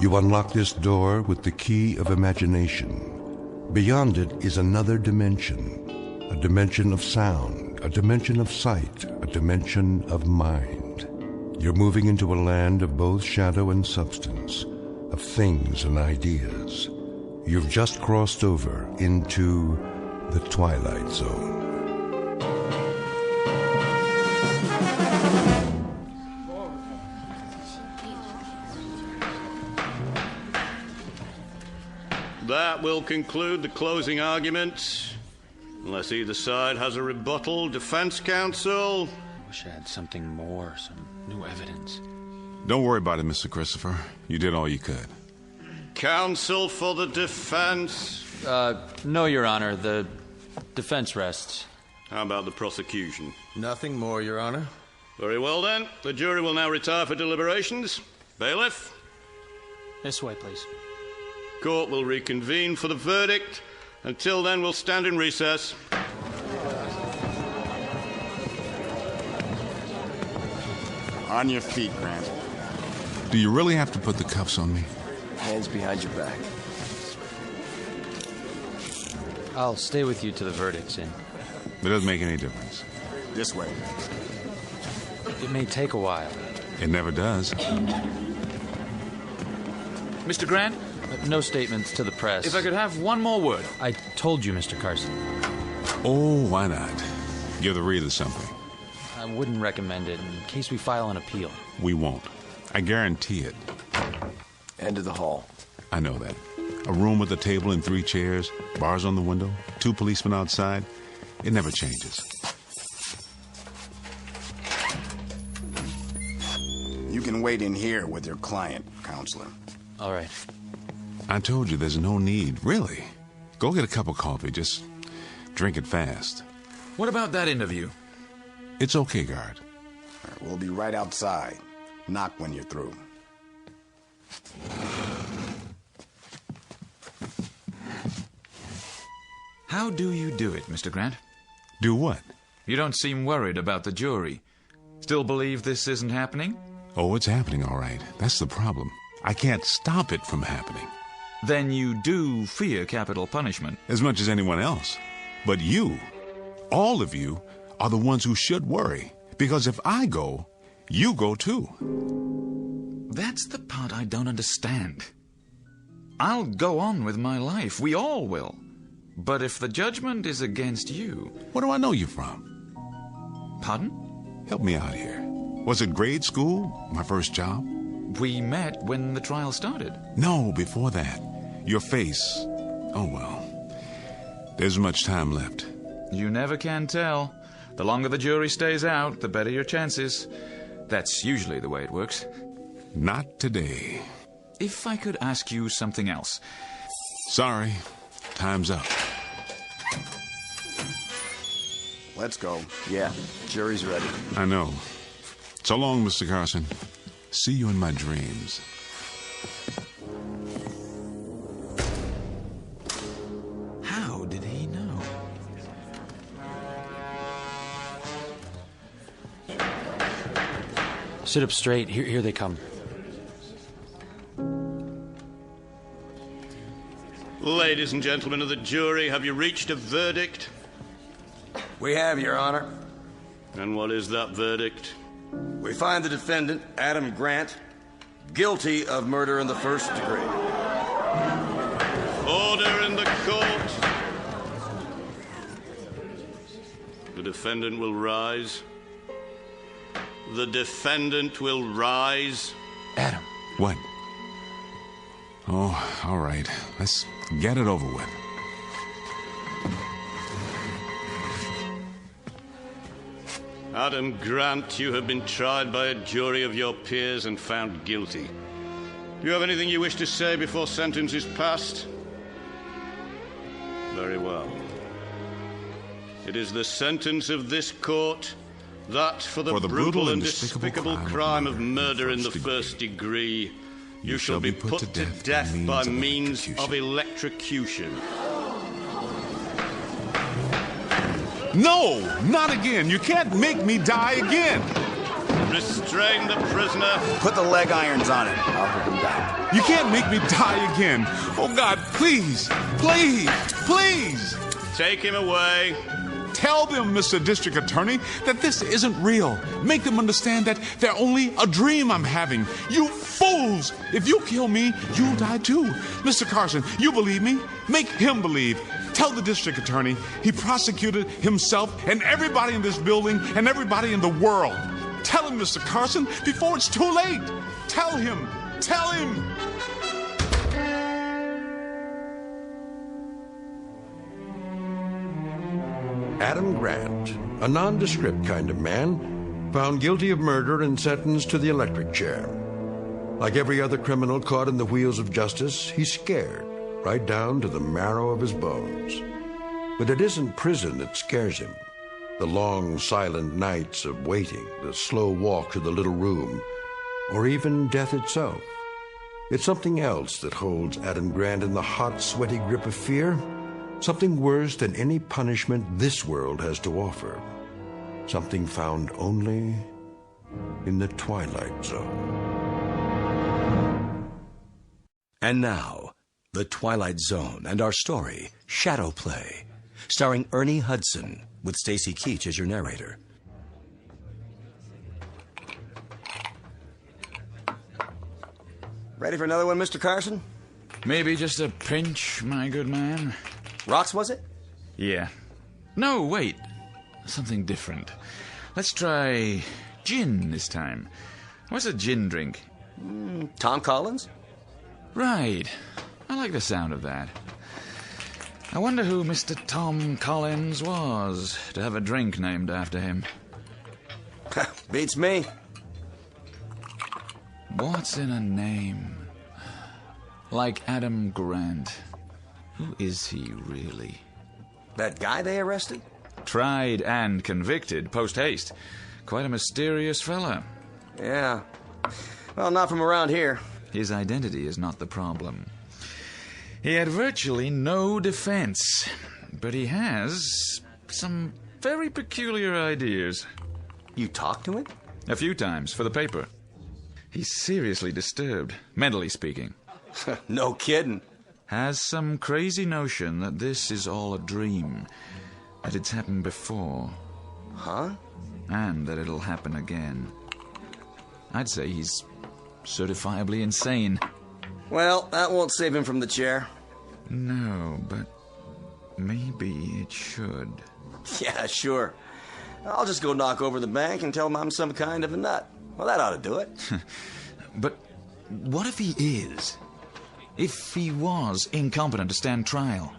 You unlock this door with the key of imagination. Beyond it is another dimension, a dimension of sound, a dimension of sight, a dimension of mind. You're moving into a land of both shadow and substance, of things and ideas. You've just crossed over into the Twilight Zone. That will conclude the closing argument. Unless either side has a rebuttal. Defense counsel? I wish I had something more, some new evidence. Don't worry about it, Mr. Christopher. You did all you could. Counsel for the defense? No, Your Honor. The defense rests. How about the prosecution? Nothing more, Your Honor. Very well, then. The jury will now retire for deliberations. Bailiff? This way, please. Court will reconvene for the verdict. Until then, we'll stand in recess. On your feet, Grant. Do you really have to put the cuffs on me? Hands behind your back. I'll stay with you to the verdict's in. It doesn't make any difference. This way. It may take a while. It never does. Mr. Grant? No statements to the press. If I could have one more word. I told you, Mr. Carson. Oh, why not? Give the reader something. I wouldn't recommend it in case we file an appeal. We won't. I guarantee it. End of the hall. I know that. A room with a table and 3 chairs, bars on the window, 2 policemen outside. It never changes. You can wait in here with your client, counselor. All right. I told you there's no need, really. Go get a cup of coffee, just drink it fast. What about that interview? It's okay, guard. We'll be right outside. Knock when you're through. How do you do it, Mr. Grant? Do what? You don't seem worried about the jury. Still believe this isn't happening? Oh, it's happening, all right. That's the problem. I can't stop it from happening. Then you do fear capital punishment. As much as anyone else. But you, all of you, are the ones who should worry. Because if I go, you go too. That's the part I don't understand. I'll go on with my life. We all will. But if the judgment is against you... What do I know you from? Pardon? Help me out here. Was it grade school? My first job? We met when the trial started. No, before that. Your face. Oh, well. There's much time left. You never can tell. The longer the jury stays out, the better your chances. That's usually the way it works. Not today. If I could ask you something else. Sorry. Time's up. Let's go. Yeah, jury's ready. I know. So long, Mr. Carson. See you in my dreams. How did he know? Sit up straight. Here they come. Ladies and gentlemen of the jury, have you reached a verdict? We have, Your Honor. And what is that verdict? We find the defendant, Adam Grant, guilty of murder in the first degree. Order in the court. The defendant will rise. The defendant will rise. Adam. What? Oh, all right. Let's get it over with. Adam Grant, you have been tried by a jury of your peers and found guilty. Do you have anything you wish to say before sentence is passed? Very well. It is the sentence of this court that for the brutal and despicable crime of murder in the first degree, you shall be put to death by means of electrocution. No, not again. You can't make me die again. Restrain the prisoner. Put the leg irons on it. I'll hook him down. You can't make me die again. Oh, God, please, please, please. Take him away. Tell them, Mr. District Attorney, that this isn't real. Make them understand that they're only a dream I'm having. You fools! If you kill me, you'll die too. Mr. Carson, you believe me? Make him believe. Tell the District Attorney he prosecuted himself and everybody in this building and everybody in the world. Tell him, Mr. Carson, before it's too late. Tell him. Tell him. Adam Grant, a nondescript kind of man, found guilty of murder and sentenced to the electric chair. Like every other criminal caught in the wheels of justice, he's scared, right down to the marrow of his bones. But it isn't prison that scares him. The long, silent nights of waiting, the slow walk to the little room, or even death itself. It's something else that holds Adam Grant in the hot, sweaty grip of fear. Something worse than any punishment this world has to offer. Something found only in the Twilight Zone. And now, The Twilight Zone and our story, Shadow Play, starring Ernie Hudson, with Stacy Keach as your narrator. Ready for another one, Mr. Carson? Maybe just a pinch, my good man. Rocks, was it? Yeah. No, wait. Something different. Let's try gin this time. What's a gin drink? Tom Collins? Right. I like the sound of that. I wonder who Mr. Tom Collins was to have a drink named after him. Beats me. What's in a name? Like Adam Grant. Who is he, really? That guy they arrested? Tried and convicted post-haste. Quite a mysterious fella. Yeah. Well, not from around here. His identity is not the problem. He had virtually no defense, but he has some very peculiar ideas. You talked to him? A few times, for the paper. He's seriously disturbed, mentally speaking. No kidding. Has some crazy notion that this is all a dream, that it's happened before. Huh? And that it'll happen again. I'd say he's certifiably insane. Well, that won't save him from the chair. No, but maybe it should. Yeah, sure. I'll just go knock over the bank and tell him I'm some kind of a nut. Well, that ought to do it. But what if he is? If he was incompetent to stand trial?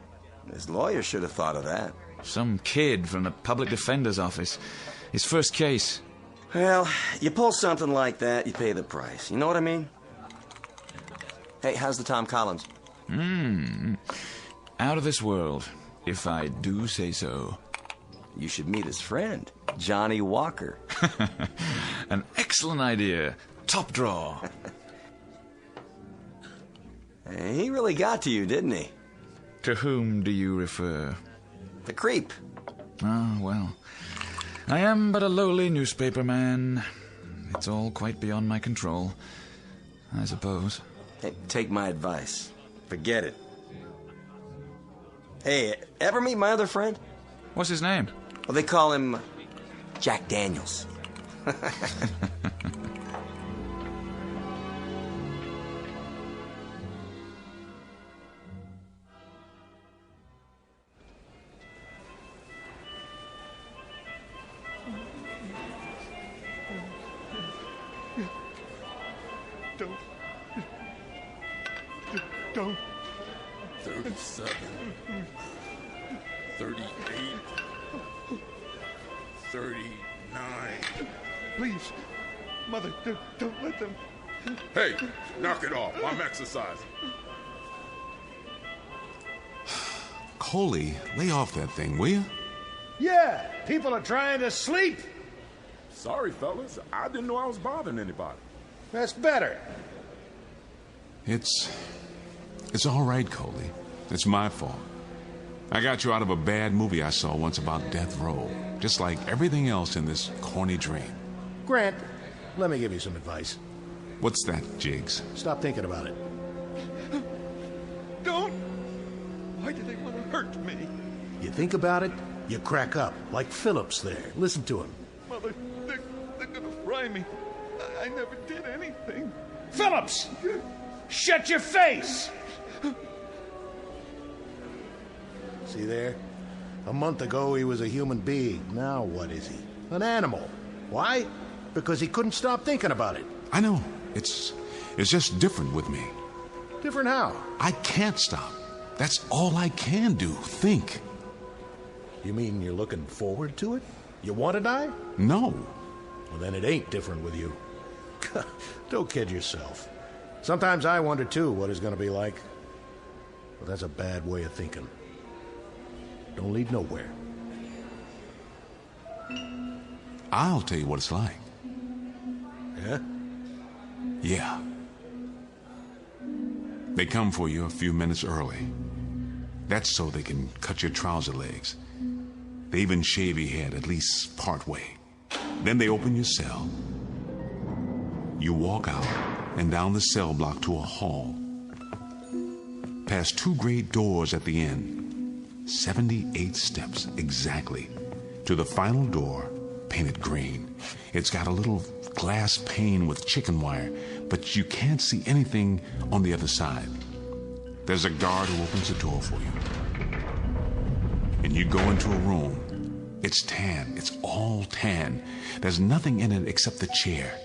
His lawyer should have thought of that. Some kid from the public defender's office. His first case. Well, you pull something like that, you pay the price. You know what I mean? Hey, how's the Tom Collins? Out of this world, if I do say so. You should meet his friend, Johnny Walker. An excellent idea. Top draw. He really got to you, didn't he? To whom do you refer? The creep. Ah, well. I am but a lowly newspaper man. It's all quite beyond my control, I suppose. Hey, take my advice. Forget it. Hey, ever meet my other friend? What's his name? Well, they call him Jack Daniels. Don't. 37. 38. 39. Please, Mother, don't let them. Hey, knock it off. I'm exercising. Coley, lay off that thing, will you? Yeah, people are trying to sleep. Sorry, fellas. I didn't know I was bothering anybody. That's better. It's all right, Coley. It's my fault. I got you out of a bad movie I saw once about death row, just like everything else in this corny dream. Grant, let me give you some advice. What's that, Jiggs? Stop thinking about it. Don't! Why do they want to hurt me? You think about it, you crack up, like Phillips there. Listen to him. Mother, they're gonna fry me. I never did anything. Phillips! Shut your face! See there? A month ago he was a human being. Now what is he? An animal. Why? Because he couldn't stop thinking about it. I know. It's just different with me. Different how? I can't stop. That's all I can do. Think. You mean you're looking forward to it? You want to die? No. Well, then it ain't different with you. Don't kid yourself. Sometimes I wonder, too, what it's going to be like. But that's a bad way of thinking. Don't lead nowhere. I'll tell you what it's like. Yeah? Yeah. They come for you a few minutes early. That's so they can cut your trouser legs. They even shave your head, at least part way. Then they open your cell. You walk out and down the cell block to a hall. Past 2 great doors at the end. 78 steps exactly to the final door, painted green. It's got a little glass pane with chicken wire, but you can't see anything on the other side. There's a guard who opens the door for you. And you go into a room. It's tan. It's all tan. There's nothing in it except the chair.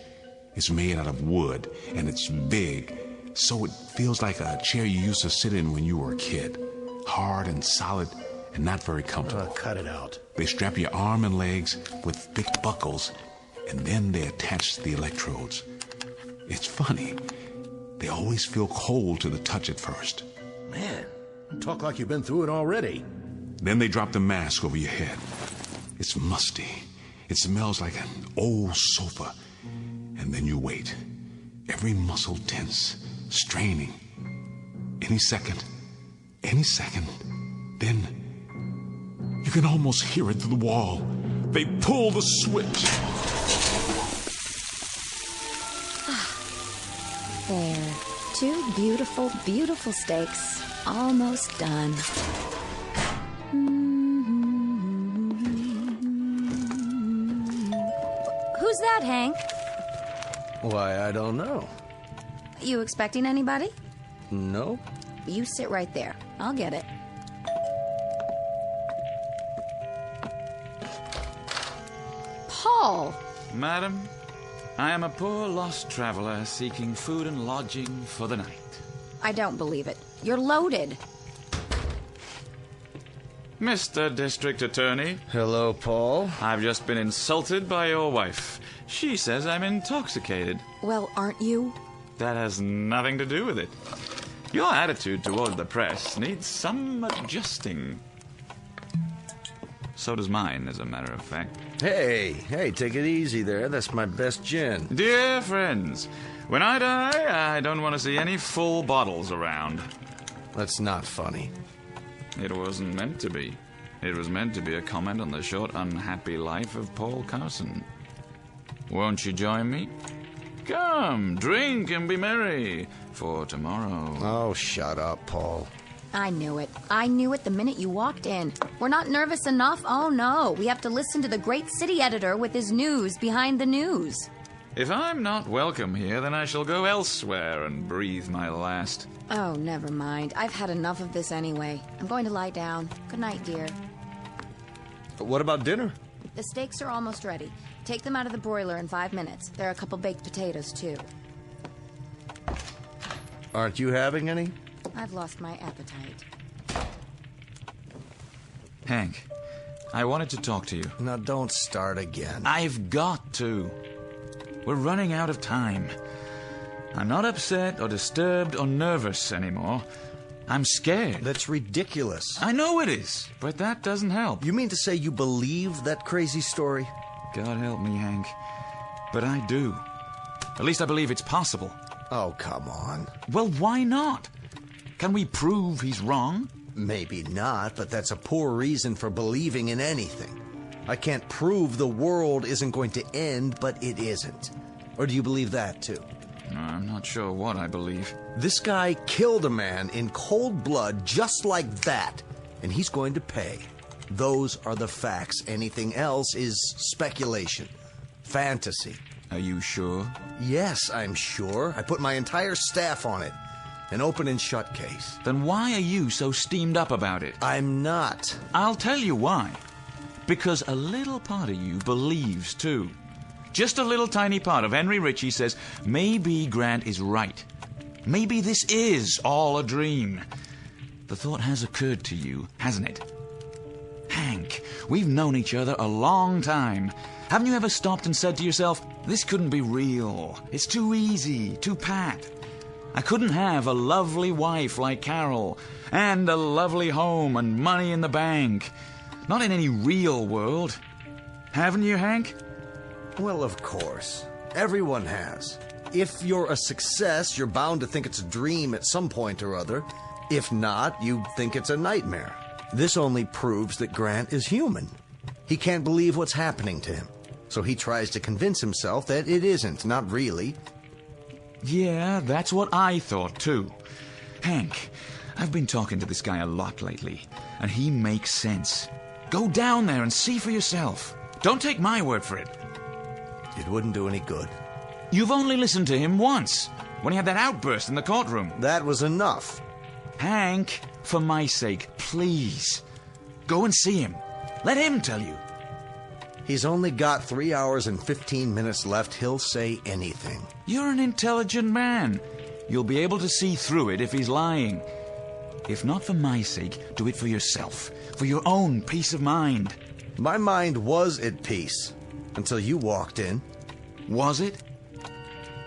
It's made out of wood, and it's big, so it feels like a chair you used to sit in when you were a kid. Hard and solid and not very comfortable. Cut it out. They strap your arm and legs with thick buckles, and then they attach the electrodes. It's funny. They always feel cold to the touch at first. Man, you talk like you've been through it already. Then they drop the mask over your head. It's musty. It smells like an old sofa. And then you wait. Every muscle tense, straining. Any second, then you can almost hear it through the wall. They pull the switch. There. 2 beautiful, beautiful steaks. Almost done. Who's that, Hank? Why, I don't know. You expecting anybody? No. You sit right there. I'll get it. Paul! Madam, I am a poor lost traveler seeking food and lodging for the night. I don't believe it. You're loaded. Mr. District Attorney. Hello, Paul. I've just been insulted by your wife. She says I'm intoxicated. Well, aren't you? That has nothing to do with it. Your attitude toward the press needs some adjusting. So does mine, as a matter of fact. Hey, take it easy there. That's my best gin. Dear friends, when I die, I don't want to see any full bottles around. That's not funny. It wasn't meant to be. It was meant to be a comment on the short, unhappy life of Paul Carson. Won't you join me? Come, drink and be merry, for tomorrow. Oh, shut up, Paul. I knew it. I knew it the minute you walked in. We're not nervous enough? Oh, no. We have to listen to the great city editor with his news behind the news. If I'm not welcome here, then I shall go elsewhere and breathe my last. Oh, never mind. I've had enough of this anyway. I'm going to lie down. Good night, dear. What about dinner? The steaks are almost ready. Take them out of the broiler in 5 minutes. There are a couple baked potatoes, too. Aren't you having any? I've lost my appetite. Hank, I wanted to talk to you. Now, don't start again. I've got to. We're running out of time. I'm not upset or disturbed or nervous anymore. I'm scared. That's ridiculous. I know it is, but that doesn't help. You mean to say you believe that crazy story? God help me, Hank. But I do. At least I believe it's possible. Oh, come on. Well, why not? Can we prove he's wrong? Maybe not, but that's a poor reason for believing in anything. I can't prove the world isn't going to end, but it isn't. Or do you believe that, too? I'm not sure what I believe. This guy killed a man in cold blood just like that, and he's going to pay. Those are the facts. Anything else is speculation. Fantasy. Are you sure? Yes, I'm sure. I put my entire staff on it. An open and shut case. Then why are you so steamed up about it? I'm not. I'll tell you why. Because a little part of you believes, too. Just a little tiny part of Henry Ritchie says, maybe Grant is right. Maybe this is all a dream. The thought has occurred to you, hasn't it? Hank, we've known each other a long time. Haven't you ever stopped and said to yourself, this couldn't be real. It's too easy, too pat. I couldn't have a lovely wife like Carol, and a lovely home and money in the bank. Not in any real world. Haven't you, Hank? Well, of course. Everyone has. If you're a success, you're bound to think it's a dream at some point or other. If not, you think it's a nightmare. This only proves that Grant is human. He can't believe what's happening to him. So he tries to convince himself that it isn't, not really. Yeah, that's what I thought, too. Hank, I've been talking to this guy a lot lately, and he makes sense. Go down there and see for yourself. Don't take my word for it. It wouldn't do any good. You've only listened to him once, when he had that outburst in the courtroom. That was enough. Hank, for my sake, please. Go and see him. Let him tell you. He's only got 3 hours and 15 minutes left. He'll say anything. You're an intelligent man. You'll be able to see through it if he's lying. If not for my sake, do it for yourself. For your own peace of mind. My mind was at peace until you walked in. Was it?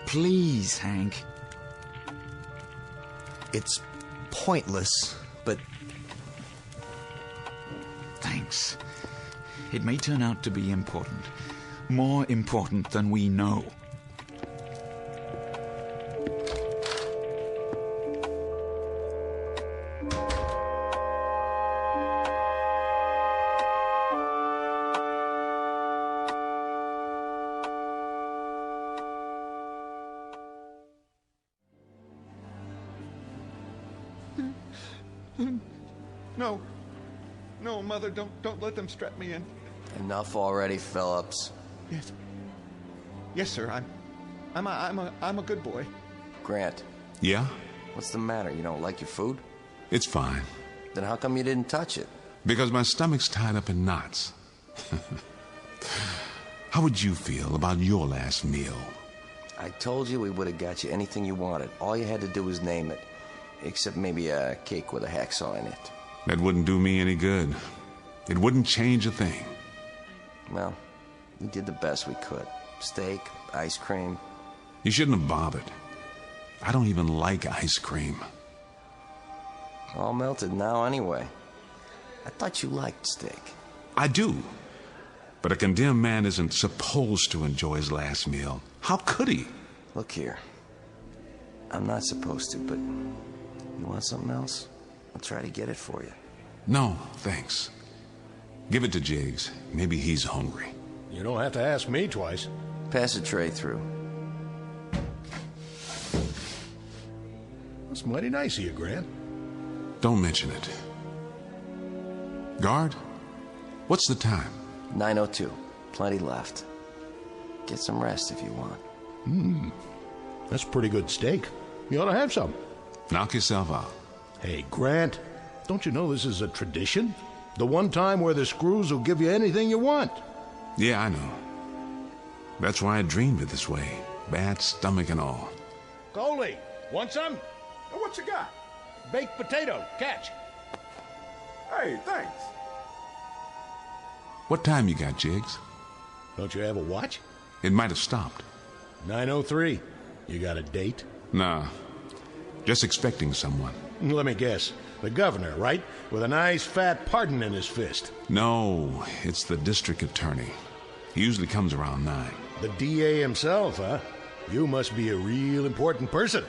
Please, Hank. It's pointless, but... Thanks. It may turn out to be important. More important than we know. No. No, Mother, don't let them strap me in. Enough already, Phillips. Yes. Yes, sir. I'm a good boy. Grant. Yeah? What's the matter? You don't like your food? It's fine. Then how come you didn't touch it? Because my stomach's tied up in knots. How would you feel about your last meal? I told you we would have got you anything you wanted. All you had to do was name it. Except maybe a cake with a hacksaw in it. That wouldn't do me any good. It wouldn't change a thing. Well, we did the best we could. Steak, ice cream. You shouldn't have bothered. I don't even like ice cream. All melted now anyway. I thought you liked steak. I do. But a condemned man isn't supposed to enjoy his last meal. How could he? Look here. I'm not supposed to, but you want something else? I'll try to get it for you. No, thanks. Give it to Jiggs. Maybe he's hungry. You don't have to ask me twice. Pass the tray through. That's mighty nice of you, Grant. Don't mention it. Guard, what's the time? 9:02. Plenty left. Get some rest if you want. That's pretty good steak. You ought to have some. Knock yourself out. Hey, Grant, don't you know this is a tradition? The one time where the screws will give you anything you want. Yeah, I know. That's why I dreamed it this way. Bad stomach and all. Coley, want some? What you got? Baked potato. Catch. Hey, thanks. What time you got, Jiggs? Don't you have a watch? It might have stopped. 9:03. You got a date? Nah. Just expecting someone. Let me guess. The governor, right? With a nice fat pardon in his fist. No, it's the district attorney. He usually comes around 9. The DA himself, huh? You must be a real important person.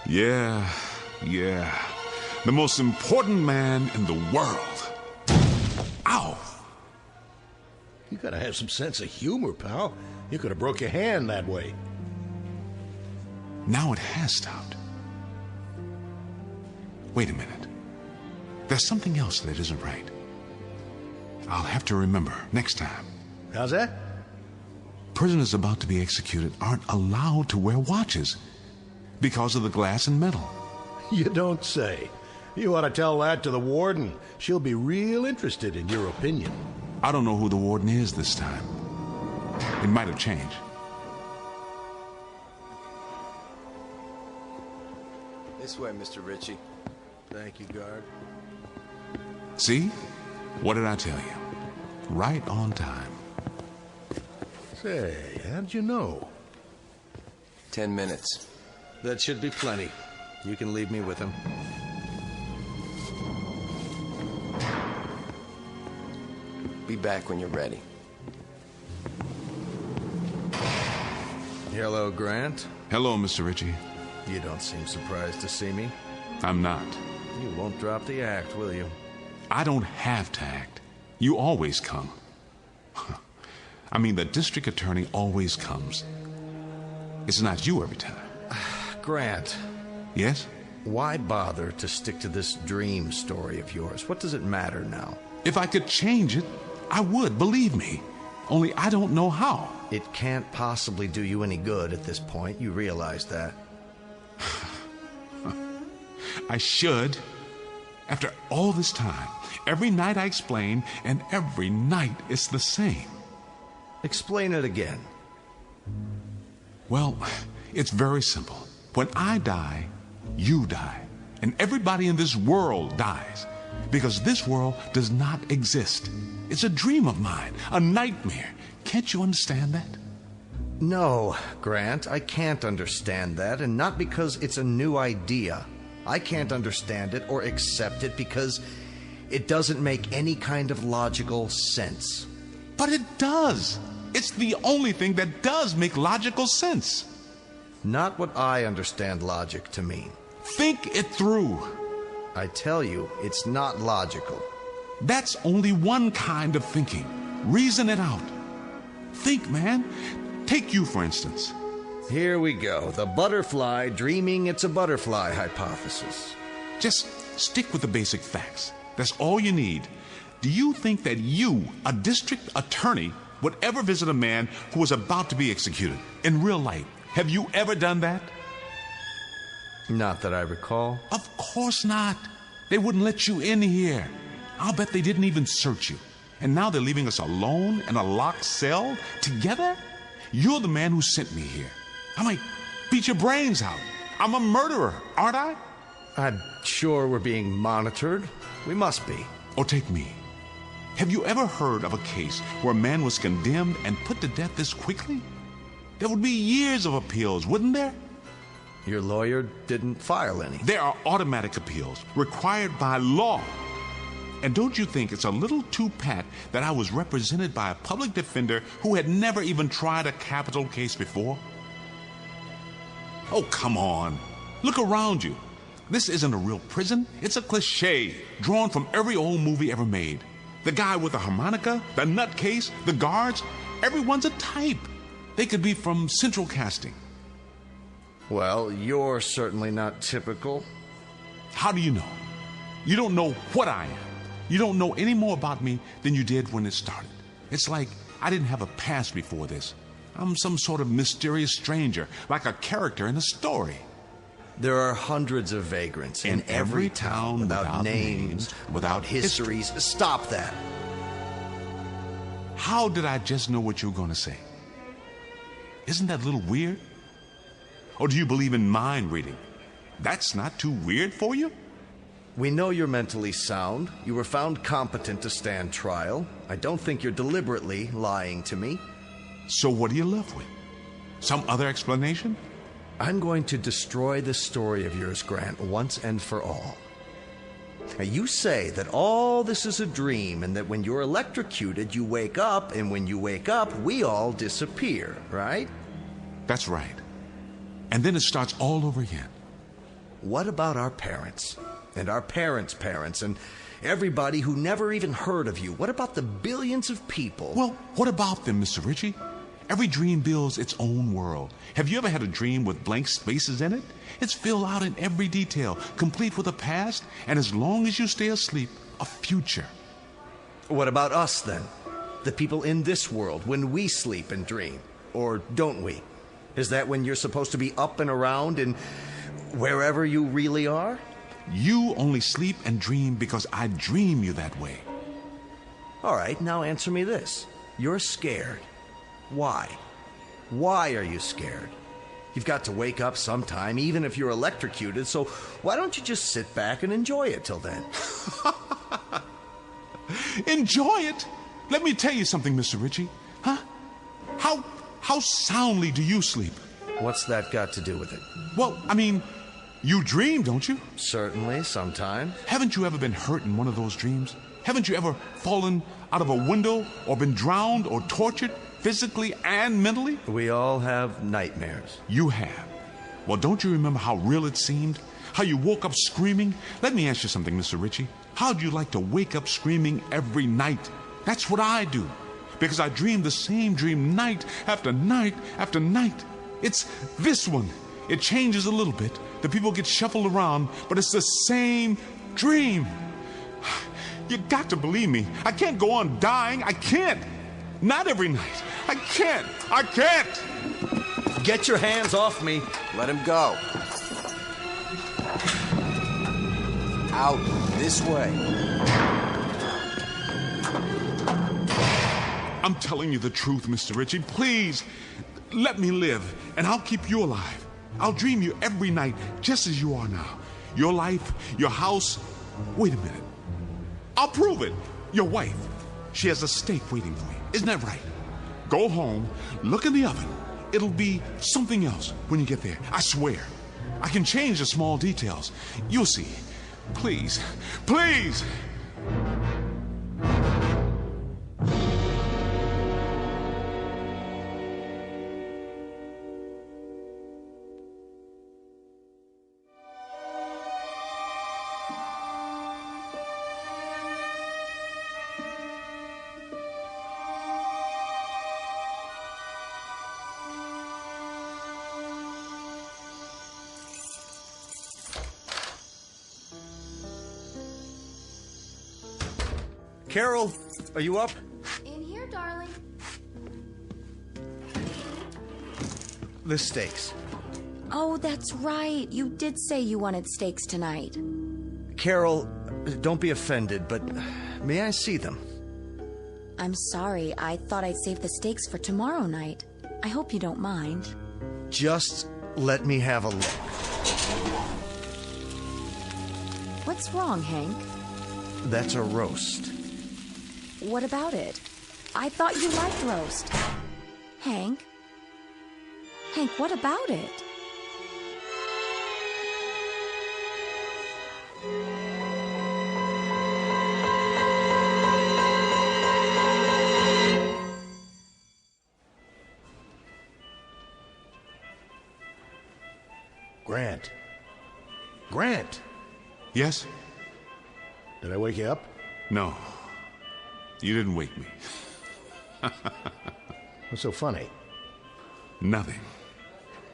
Yeah. The most important man in the world. Ow! You gotta have some sense of humor, pal. You could have broke your hand that way. Now it has stopped. Wait a minute. There's something else that isn't right. I'll have to remember next time. How's that? Prisoners about to be executed aren't allowed to wear watches because of the glass and metal. You don't say. You ought to tell that to the warden. She'll be real interested in your opinion. I don't know who the warden is this time. It might have changed. This way, Mr. Ritchie. Thank you, guard. See? What did I tell you? Right on time. Say, how'd you know? 10 minutes. That should be plenty. You can leave me with him. Be back when you're ready. Hello, Grant. Hello, Mr. Ritchie. You don't seem surprised to see me. I'm not. You won't drop the act, will you? I don't have to act. You always come. I mean, the district attorney always comes. It's not you every time. Grant. Yes? Why bother to stick to this dream story of yours? What does it matter now? If I could change it, I would, believe me. Only I don't know how. It can't possibly do you any good at this point. You realize that. I should. After all this time, every night I explain, and every night it's the same. Explain it again. Well, it's very simple. When I die, you die. And everybody in this world dies. Because this world does not exist. It's a dream of mine, a nightmare. Can't you understand that? No, Grant, I can't understand that, and not because it's a new idea. I can't understand it or accept it because it doesn't make any kind of logical sense. But it does. It's the only thing that does make logical sense. Not what I understand logic to mean. Think it through. I tell you, it's not logical. That's only one kind of thinking. Reason it out. Think, man. Take you, for instance. Here we go. The butterfly dreaming it's a butterfly hypothesis. Just stick with the basic facts. That's all you need. Do you think that you, a district attorney, would ever visit a man who was about to be executed in real life? Have you ever done that? Not that I recall. Of course not. They wouldn't let you in here. I'll bet they didn't even search you. And now they're leaving us alone in a locked cell together? You're the man who sent me here. I might beat your brains out. I'm a murderer, aren't I? I'm sure we're being monitored. We must be. Or take me. Have you ever heard of a case where a man was condemned and put to death this quickly? There would be years of appeals, wouldn't there? Your lawyer didn't file any. There are automatic appeals required by law. And don't you think it's a little too pat that I was represented by a public defender who had never even tried a capital case before? Oh, come on. Look around you. This isn't a real prison. It's a cliche drawn from every old movie ever made. The guy with the harmonica, the nutcase, the guards, everyone's a type. They could be from Central Casting. Well, you're certainly not typical. How do you know? You don't know what I am. You don't know any more about me than you did when it started. It's like I didn't have a past before this. I'm some sort of mysterious stranger, like a character in a story. There are hundreds of vagrants in every town without names, without histories. Stop that. How did I just know what you were going to say? Isn't that a little weird? Or do you believe in mind reading? That's not too weird for you? We know you're mentally sound. You were found competent to stand trial. I don't think you're deliberately lying to me. So what are you left with? Some other explanation? I'm going to destroy this story of yours, Grant, once and for all. Now, you say that all this is a dream and that when you're electrocuted, you wake up, and when you wake up, we all disappear, right? That's right. And then it starts all over again. What about our parents? and our parents' parents, and everybody who never even heard of you. What about the billions of people? Well, what about them, Mr. Ritchie? Every dream builds its own world. Have you ever had a dream with blank spaces in it? It's filled out in every detail, complete with a past, and as long as you stay asleep, a future. What about us, then? The people in this world, when we sleep and dream. Or don't we? Is that when you're supposed to be up and around and wherever you really are? You only sleep and dream because I dream you that way. All right, now answer me this. You're scared. Why? Why are you scared? You've got to wake up sometime, even if you're electrocuted, so why don't you just sit back and enjoy it till then? Enjoy it? Let me tell you something, Mr. Ritchie. Huh? How soundly do you sleep? What's that got to do with it? Well, I mean, you dream, don't you? Certainly, sometimes. Haven't you ever been hurt in one of those dreams? Haven't you ever fallen out of a window or been drowned or tortured physically and mentally? We all have nightmares. You have. Well, don't you remember how real it seemed? How you woke up screaming? Let me ask you something, Mr. Ritchie. How'd you like to wake up screaming every night? That's what I do. Because I dream the same dream night after night after night. It's this one. It changes a little bit. The people get shuffled around, but it's the same dream. You got to believe me. I can't go on dying. I can't. Not every night. I can't. I can't. Get your hands off me. Let him go. Out this way. I'm telling you the truth, Mr. Ritchie. Please, let me live, and I'll keep you alive. I'll dream you every night, just as you are now. Your life, your house. Wait a minute. I'll prove it. Your wife. She has a steak waiting for you. Isn't that right? Go home, look in the oven. It'll be something else when you get there. I swear. I can change the small details. You'll see. Please, please. Carol, are you up? In here, darling. The steaks. Oh, that's right. You did say you wanted steaks tonight. Carol, don't be offended, but may I see them? I'm sorry. I thought I'd save the steaks for tomorrow night. I hope you don't mind. Just let me have a look. What's wrong, Hank? That's a roast. What about it? I thought you liked roast. Hank? Hank, what about it? Grant. Grant! Yes? Did I wake you up? No. You didn't wake me. What's so funny? Nothing.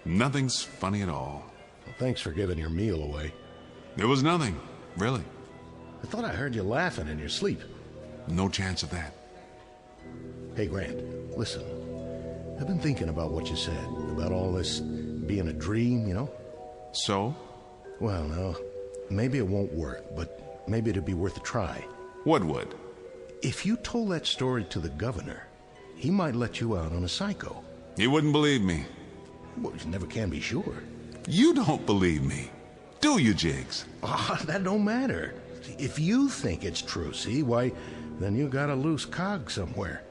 Nothing's funny at all. Well, thanks for giving your meal away. There was nothing, really. I thought I heard you laughing in your sleep. No chance of that. Hey, Grant, listen. I've been thinking about what you said, about all this being a dream, you know? So? Well, no. Maybe it won't work, but maybe it'd be worth a try. What would? If you told that story to the governor, he might let you out on a psycho. He wouldn't believe me. Well, you never can be sure. You don't believe me, do you, Jiggs? Ah, that don't matter. If you think it's true, see, why, then you got a loose cog somewhere.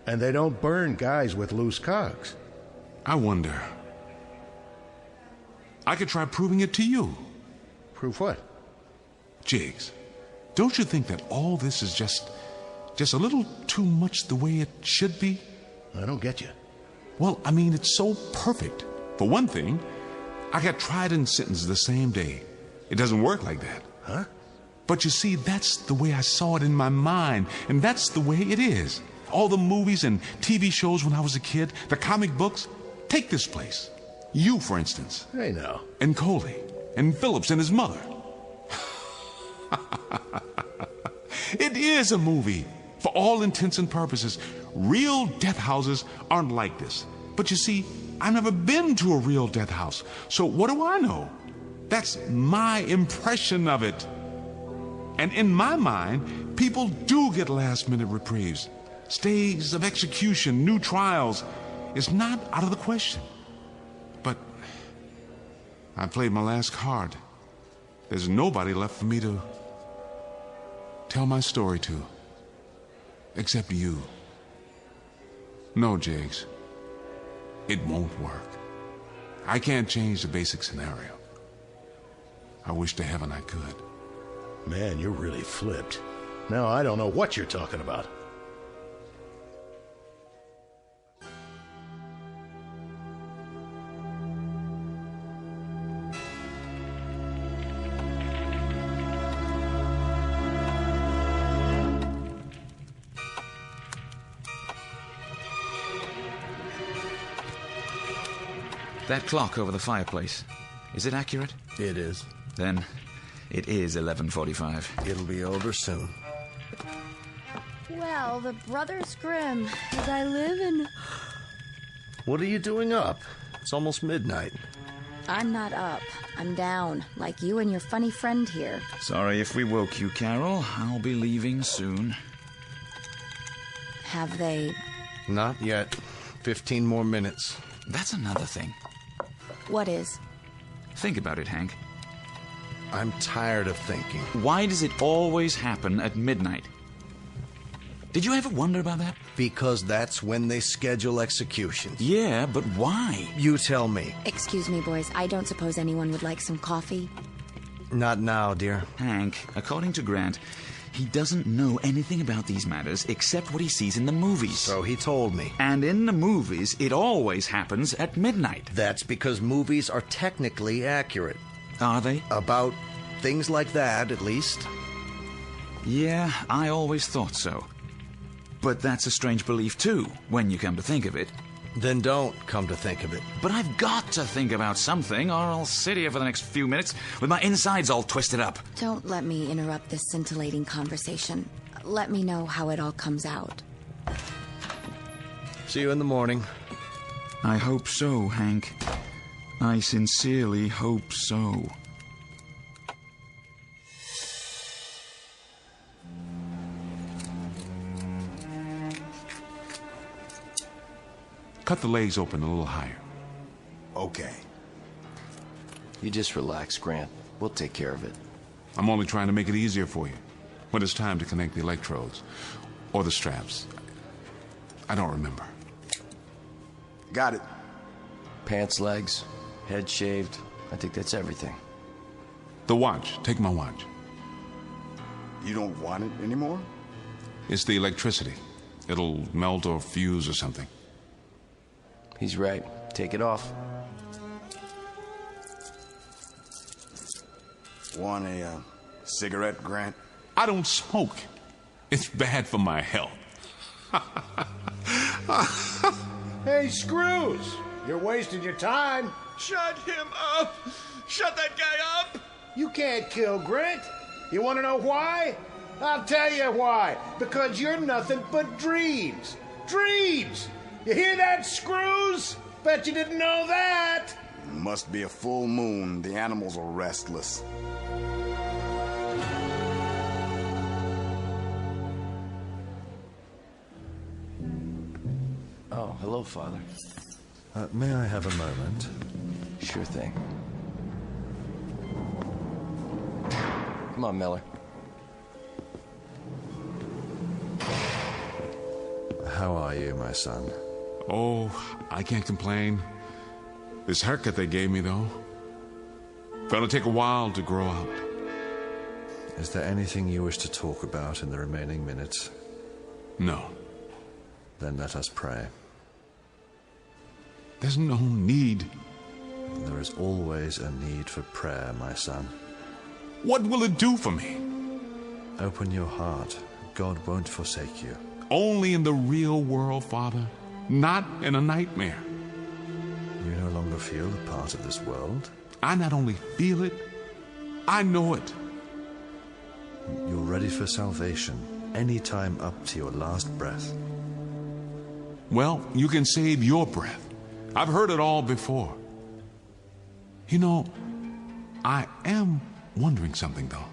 And they don't burn guys with loose cogs. I wonder. I could try proving it to you. Prove what? Jiggs, don't you think that all this is just a little too much the way it should be? I don't get you. Well, I mean, it's so perfect. For one thing, I got tried and sentenced the same day. It doesn't work like that. Huh? But you see, that's the way I saw it in my mind, and that's the way it is. All the movies and TV shows when I was a kid, the comic books. Take this place. You, for instance. Hey, now. And Coley. And Phillips and his mother. It is a movie. For all intents and purposes, real death houses aren't like this. But you see, I've never been to a real death house. So what do I know? That's my impression of it. And in my mind, people do get last-minute reprieves. Stays of execution, new trials. It's not out of the question. But I played my last card. There's nobody left for me to tell my story to. Except you. No, Jiggs. It won't work. I can't change the basic scenario. I wish to heaven I could. Man, you're really flipped. Now I don't know what you're talking about. That clock over the fireplace, is it accurate? It is. Then it is 11:45. It'll be over soon. Well, the Brothers Grimm, as I live in... What are you doing up? It's almost midnight. I'm not up. I'm down, like you and your funny friend here. Sorry if we woke you, Carol. I'll be leaving soon. Have they... Not yet. 15 more minutes. That's another thing. What is? Think about it, Hank. I'm tired of thinking. Why does it always happen at midnight? Did you ever wonder about that? Because that's when they schedule executions. Yeah, but why? You tell me. Excuse me, boys. I don't suppose anyone would like some coffee? Not now, dear. Hank, according to Grant, he doesn't know anything about these matters except what he sees in the movies. So he told me. And in the movies, it always happens at midnight. That's because movies are technically accurate. Are they? About things like that, at least. Yeah, I always thought so. But that's a strange belief, too, when you come to think of it. Then don't come to think of it. But I've got to think about something, or I'll sit here for the next few minutes with my insides all twisted up. Don't let me interrupt this scintillating conversation. Let me know how it all comes out. See you in the morning. I hope so, Hank. I sincerely hope so. Cut the legs open a little higher. Okay. You just relax, Grant. We'll take care of it. I'm only trying to make it easier for you. When it's time to connect the electrodes. Or the straps. I don't remember. Got it. Pants, legs, head shaved. I think that's everything. The watch. Take my watch. You don't want it anymore? It's the electricity. It'll melt or fuse or something. He's right. Take it off. Want a cigarette, Grant? I don't smoke. It's bad for my health. Hey, Screws! You're wasting your time. Shut him up! Shut that guy up! You can't kill Grant. You want to know why? I'll tell you why. Because you're nothing but dreams. Dreams! You hear that, Screws? Bet you didn't know that. Must be a full moon. The animals are restless. Oh, hello, Father. May I have a moment? Sure thing. Come on, Miller. How are you, my son? Oh, I can't complain. This haircut they gave me, though, gonna take a while to grow out. Is there anything you wish to talk about in the remaining minutes? No. Then let us pray. There's no need. There is always a need for prayer, my son. What will it do for me? Open your heart. God won't forsake you. Only in the real world, Father, not in a nightmare. You no longer feel a part of this world? I not only feel it, I know it. You're ready for salvation any time up to your last breath. Well, you can save your breath. I've heard it all before. You know, I am wondering something, though.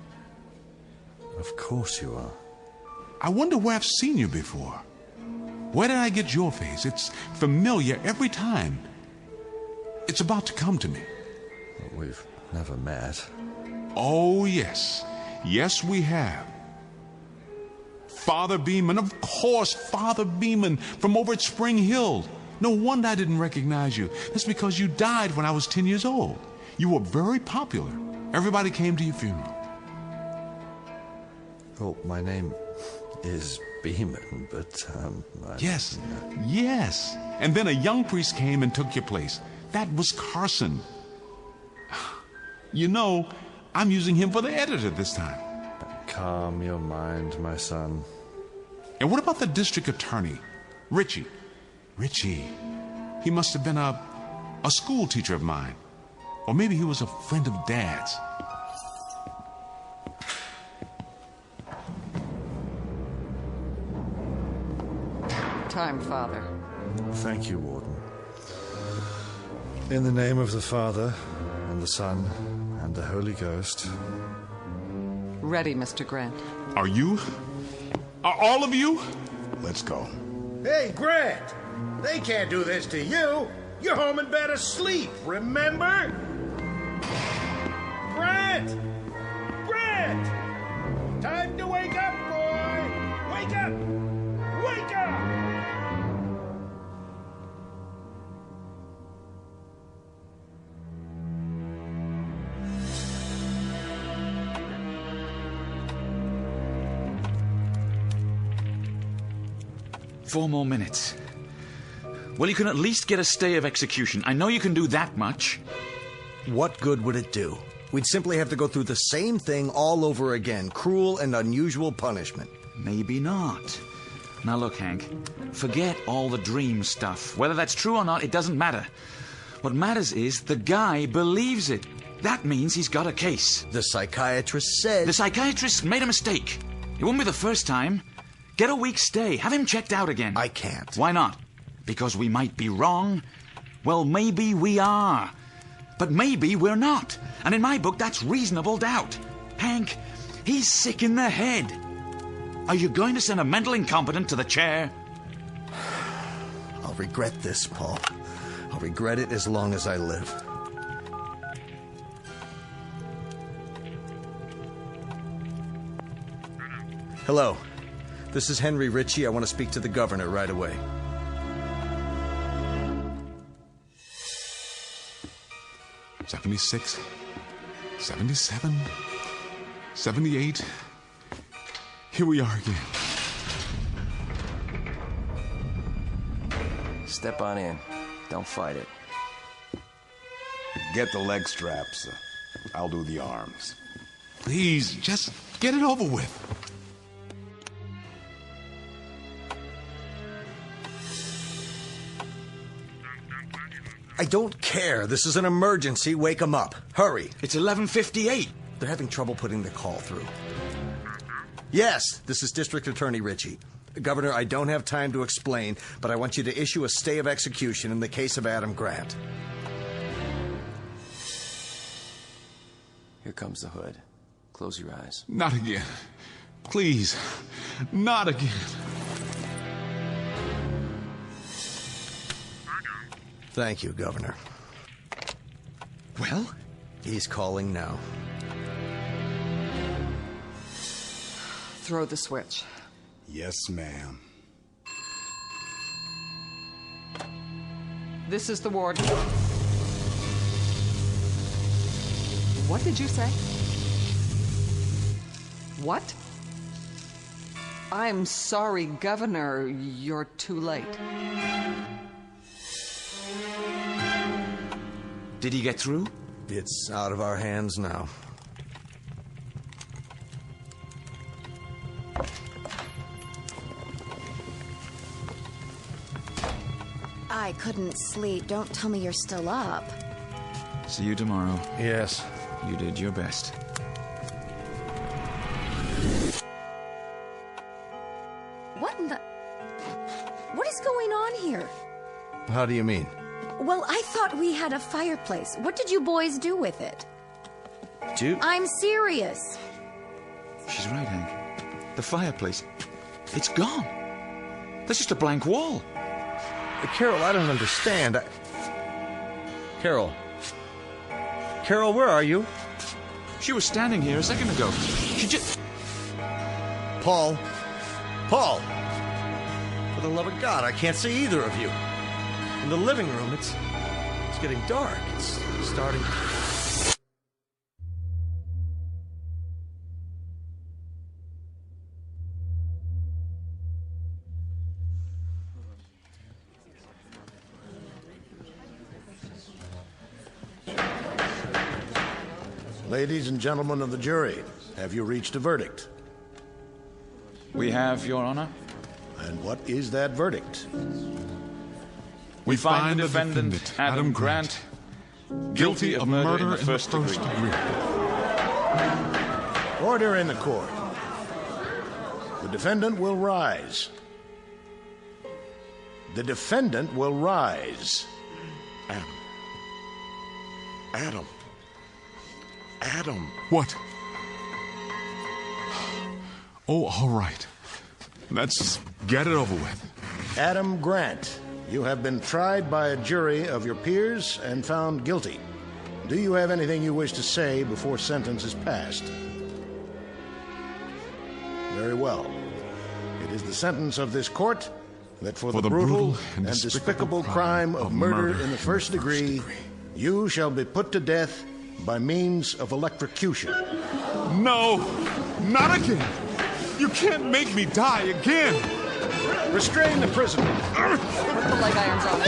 Of course you are. I wonder where I've seen you before. Where did I get your face? It's familiar every time. It's about to come to me. Well, we've never met. Oh, yes. Yes, we have. Father Beeman, of course, Father Beeman from over at Spring Hill. No wonder I didn't recognize you. That's because you died when I was 10 years old. You were very popular. Everybody came to your funeral. Oh, my name is Beeman, but, Yes, yes. And then a young priest came and took your place. That was Carson. You know, I'm using him for the editor this time. Calm your mind, my son. And what about the district attorney, Richie? Richie. He must have been a school teacher of mine. Or maybe he was a friend of Dad's. Time, Father. Thank you, Warden. In the name of the Father, and the Son, and the Holy Ghost. Ready, Mr. Grant. Are you? Are all of you? Let's go. Hey, Grant! They can't do this to you! You're home in bed asleep, remember? Grant! Grant! Time to wake up, boy! Wake up! Wake up! Four more minutes. Well, you can at least get a stay of execution. I know you can do that much. What good would it do? We'd simply have to go through the same thing all over again. Cruel and unusual punishment. Maybe not. Now look, Hank. Forget all the dream stuff. Whether that's true or not, it doesn't matter. What matters is the guy believes it. That means he's got a case. The psychiatrist said... The psychiatrist made a mistake. It won't be the first time. Get a week's stay. Have him checked out again. I can't. Why not? Because we might be wrong? Well, maybe we are. But maybe we're not. And in my book, that's reasonable doubt. Hank, he's sick in the head. Are you going to send a mental incompetent to the chair? I'll regret this, Paul. I'll regret it as long as I live. Hello. This is Henry Ritchie. I want to speak to the governor right away. "76, 77, 78. Here we are again. Step on in. Don't fight it. Get the leg straps. I'll do the arms. Please, just get it over with. I don't care. This is an emergency. Wake them up. Hurry. It's 11:58. They're having trouble putting the call through. Yes, this is District Attorney Ritchie. Governor, I don't have time to explain, but I want you to issue a stay of execution in the case of Adam Grant. Here comes the hood. Close your eyes. Not again. Please, not again. Thank you, Governor. Well? He's calling now. Throw the switch. Yes, ma'am. This is the warden. What did you say? What? I'm sorry, Governor. You're too late. Did he get through? It's out of our hands now. I couldn't sleep. Don't tell me you're still up. See you tomorrow. Yes. You did your best. What in the... What is going on here? How do you mean? Well, I thought we had a fireplace. What did you boys do with it? Dude? I'm serious. She's right, Hank. The fireplace, it's gone. There's just a blank wall. Carol, I don't understand. Carol. Carol, where are you? She was standing here a second ago. She just... Paul. Paul! For the love of God, I can't see either of you. In the living room, it's getting dark. It's starting... Ladies and gentlemen of the jury, have you reached a verdict? We have, Your Honor. And what is that verdict? We find the defendant, Adam Grant, guilty of murder in the first degree. Order in the court. The defendant will rise. The defendant will rise. Adam. What? Oh, all right. Let's get it over with. Adam Grant, you have been tried by a jury of your peers and found guilty. Do you have anything you wish to say before sentence is passed? Very well. It is the sentence of this court that for the brutal and despicable crime of murder in the first degree, you shall be put to death by means of electrocution. No, not again. You can't make me die again. Restrain the prisoner. Put the leg irons on.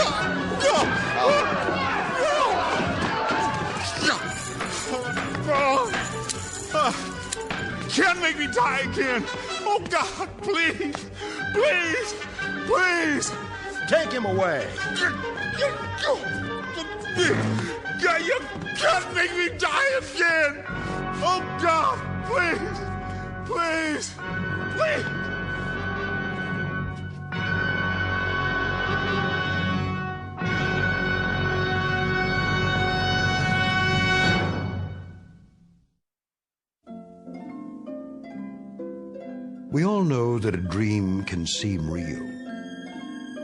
Can't make me die again. Oh, God, please. Please. Please. Take him away. You can't make me die again. Oh, God, please. Please. Please. We all know that a dream can seem real,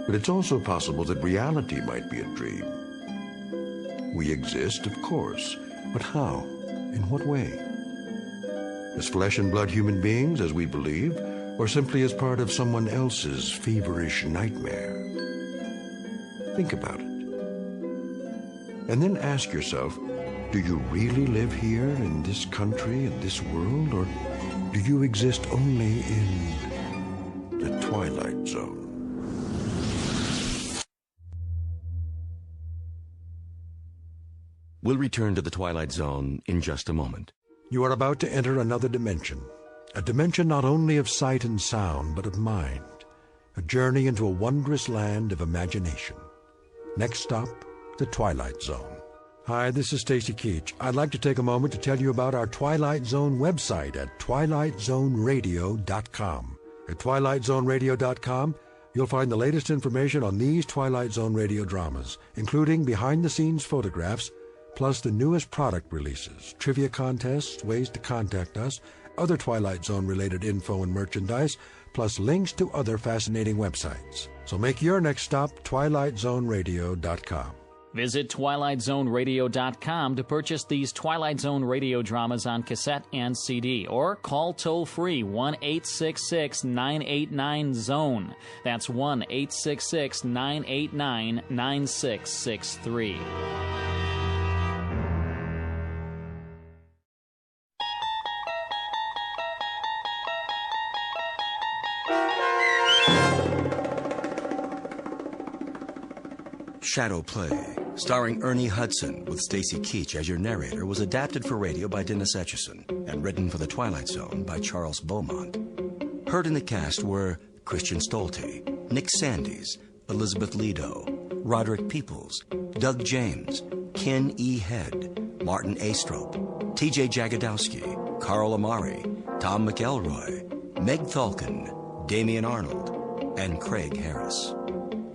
but it's also possible that reality might be a dream. We exist, of course, but how? In what way? As flesh and blood human beings, as we believe, or simply as part of someone else's feverish nightmare? Think about it. And then ask yourself, do you really live here in this country, in this world, or do you exist only in the Twilight Zone? We'll return to the Twilight Zone in just a moment. You are about to enter another dimension, a dimension not only of sight and sound, but of mind, a journey into a wondrous land of imagination. Next stop, the Twilight Zone. Hi, this is Stacy Keach. I'd like to take a moment to tell you about our Twilight Zone website at twilightzoneradio.com. At twilightzoneradio.com, you'll find the latest information on these Twilight Zone radio dramas, including behind-the-scenes photographs, plus the newest product releases, trivia contests, ways to contact us, other Twilight Zone-related info and merchandise, plus links to other fascinating websites. So make your next stop twilightzoneradio.com. Visit twilightzoneradio.com to purchase these Twilight Zone radio dramas on cassette and CD, or call toll-free 1-866-989-ZONE. That's 1-866-989-9663. Shadow Play, starring Ernie Hudson with Stacy Keach as your narrator, was adapted for radio by Dennis Etchison and written for The Twilight Zone by Charles Beaumont. Heard in the cast were Christian Stolte, Nick Sandys, Elizabeth Lido, Roderick Peoples, Doug James, Ken E. Head, Martin Astrop, T.J. Jagodowski, Carl Amari, Tom McElroy, Meg Thalken, Damian Arnold, and Craig Harris.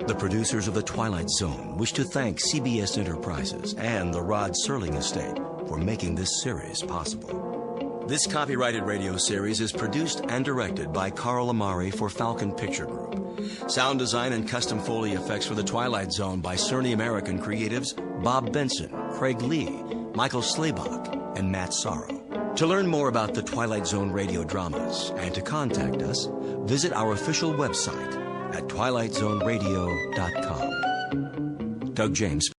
The producers of The Twilight Zone wish to thank CBS Enterprises and the Rod Serling Estate for making this series possible. This copyrighted radio series is produced and directed by Carl Amari for Falcon Picture Group. Sound design and custom Foley effects for The Twilight Zone by Cerny American creatives Bob Benson, Craig Lee, Michael Slaybach, and Matt Sorrow. To learn more about the Twilight Zone radio dramas and to contact us, visit our official website at twilightzoneradio.com. Doug James.